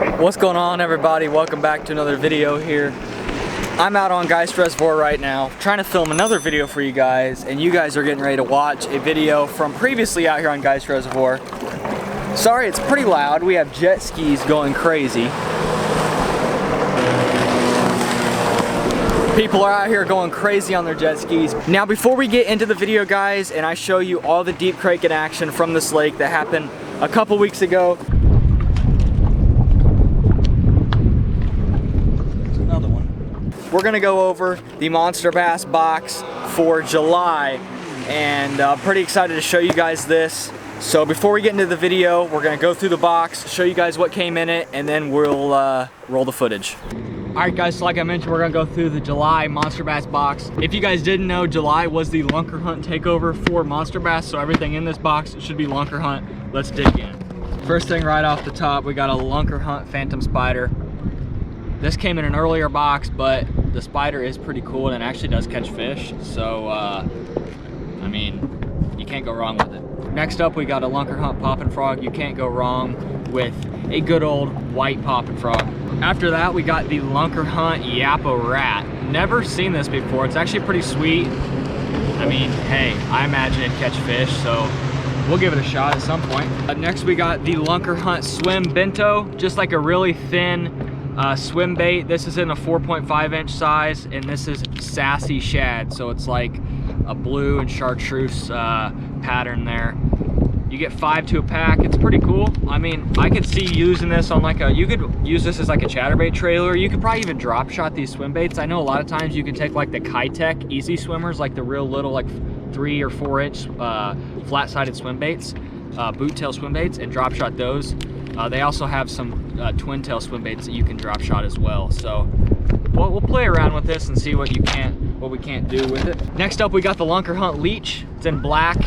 What's going on, everybody? Welcome back to another video here. I'm out on Geist Reservoir right now trying to film another video for you guys, and you guys are getting ready to watch a video from previously out here on Geist Reservoir. Sorry, it's pretty loud. We have jet skis going crazy. People are out here going crazy on their jet skis. Now, before we get into the video, guys, and I show you all the deep cranking action from this lake that happened a couple weeks ago. We're gonna go over the monster bass box for July, and I'm pretty excited to show you guys this. So before we get into the video, we're gonna go through the box, show you guys what came in it, and then we'll roll the footage. All right, guys, so like I mentioned, we're gonna go through the July monster bass box. If you guys didn't know, July was the lunker hunt takeover for monster bass, so everything in this box should be lunker hunt. Let's dig in. First thing right off the top, we got a lunker hunt phantom spider. This came in an earlier box, but the spider is pretty cool and it actually does catch fish. So, I mean, you can't go wrong with it. Next up, we got a lunker hunt poppin' frog. You can't go wrong with a good old white poppin' frog. After that, we got the lunker hunt yappa rat. Never seen this before. It's actually pretty sweet. I mean, hey, I imagine it'd catch fish, so we'll give it a shot at some point. Next, we got the lunker hunt swim bento, just like a really thin swim bait. This is in a 4.5 inch size, and this is sassy shad, so it's like a blue and chartreuse pattern there. You get 5 to a pack. It's pretty cool. I mean, I could see using this on like you could use this as like a chatterbait trailer. You could probably even drop shot these swim baits. I know a lot of times you can take like the Kitech easy swimmers, like the real little like 3 or 4 inch flat-sided swim baits, boot tail swim baits, and drop shot those. They also have some twin tail swim baits that you can drop shot as well. So we'll play around with this and see what we can't do with it. Next up, we got the lunker hunt leech. It's in black.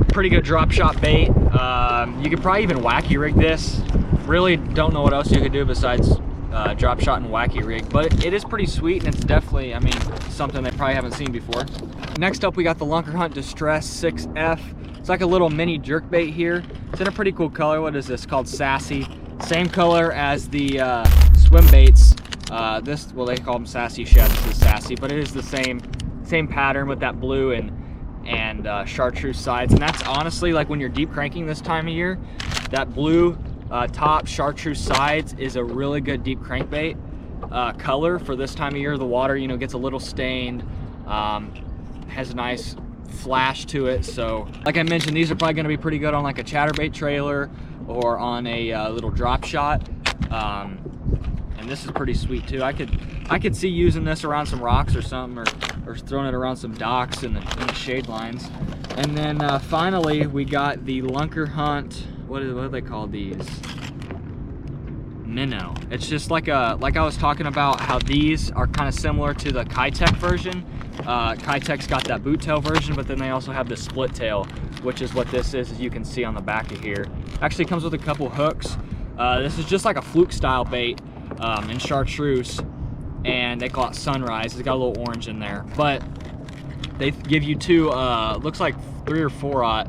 Pretty good drop shot bait. You could probably even wacky rig this. Really don't know what else you could do besides drop shot and wacky rig, but it is pretty sweet, and it's definitely, I mean, something they probably haven't seen before. Next up, we got the lunker hunt distress 6F. It's like a little mini jerkbait here. It's in a pretty cool color. What is this? Called Sassy. Same color as the swim baits. Well, they call them Sassy Shad. This is Sassy, but it is the same pattern with that blue and chartreuse sides. And that's honestly, like when you're deep cranking this time of year, that blue top chartreuse sides is a really good deep crankbait color for this time of year. The water, you know, gets a little stained, has a nice flash to it. So like I mentioned, these are probably going to be pretty good on like a chatterbait trailer or on a little drop shot, and this is pretty sweet too. I could see using this around some rocks or something, or throwing it around some docks in the shade lines. And then finally, we got the lunker hunt, what do they call these? Minnow. It's just like I was talking about how these are kind of similar to the Kitech version. Kitech's got that boot tail version, but then they also have the split tail, which is what this is, as you can see on the back of here. Actually comes with a couple hooks. This is just like a fluke style bait in chartreuse, and they call it Sunrise. It's got a little orange in there, but they give you two, looks like 3 or 4/0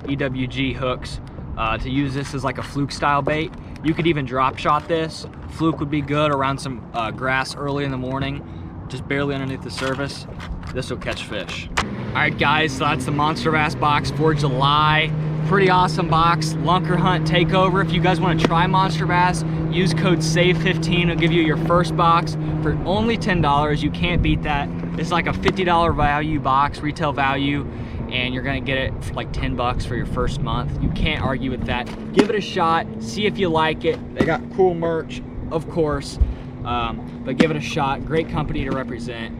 EWG hooks to use this as like a fluke style bait. You could even drop shot this. Fluke would be good around some grass early in the morning, just barely underneath the surface. This will catch fish. All right, guys, so that's the monster bass box for July. Pretty awesome box. Lunker hunt takeover. If you guys want to try monster bass, use code SAVE15. It'll give you your first box for only $10. You can't beat that. It's like a $50 value box, retail value, and you're gonna get it for like 10 bucks for your first month. You can't argue with that. Give it a shot, see if you like it. They got cool merch, of course, but give it a shot. Great company to represent,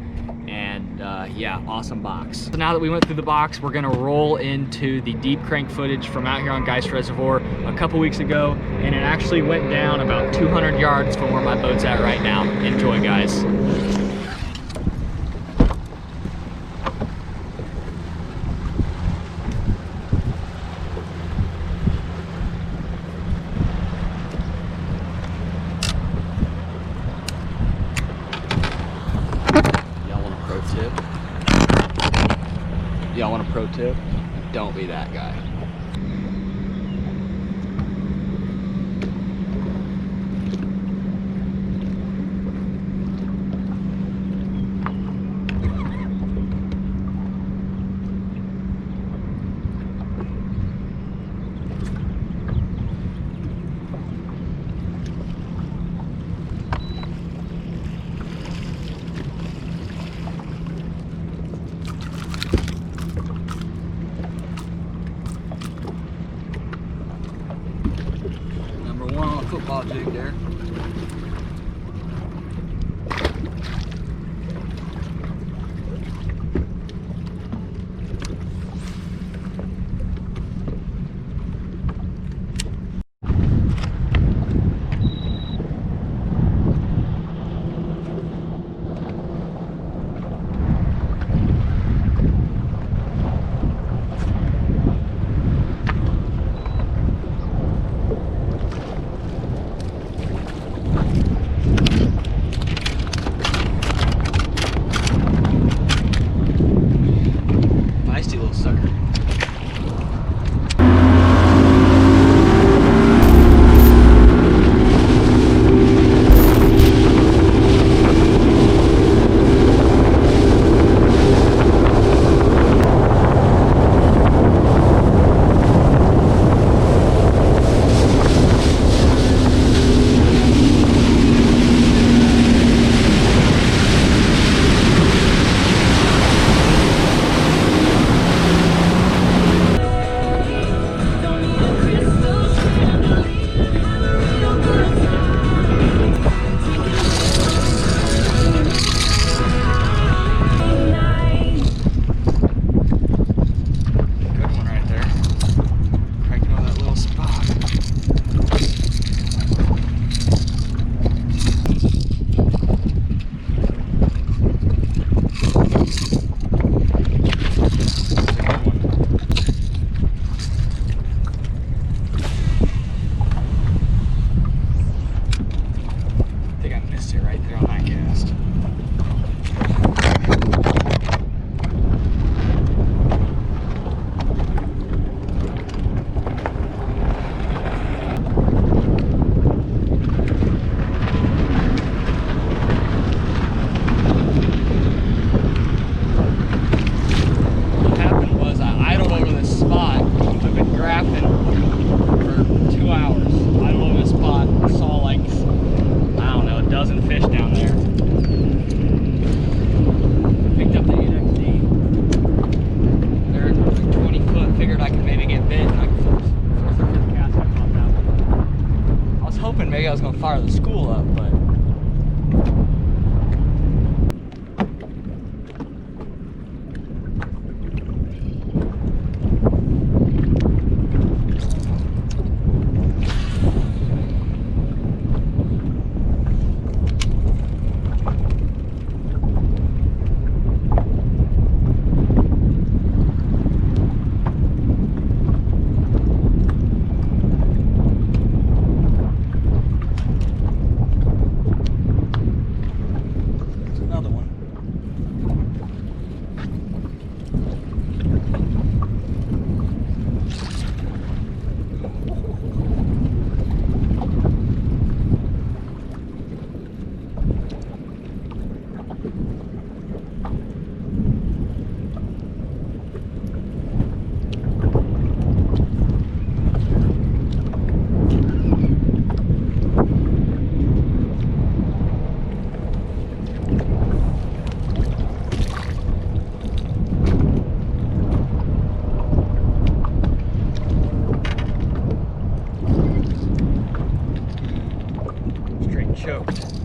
and yeah, awesome box. So now that we went through the box, we're gonna roll into the deep crank footage from out here on Geist Reservoir a couple weeks ago, and it actually went down about 200 yards from where my boat's at right now. Enjoy, guys. Y'all want a pro tip? Don't be that guy. football jig there. Feisty little sucker. Maybe I was gonna fire the school up, but straight choked.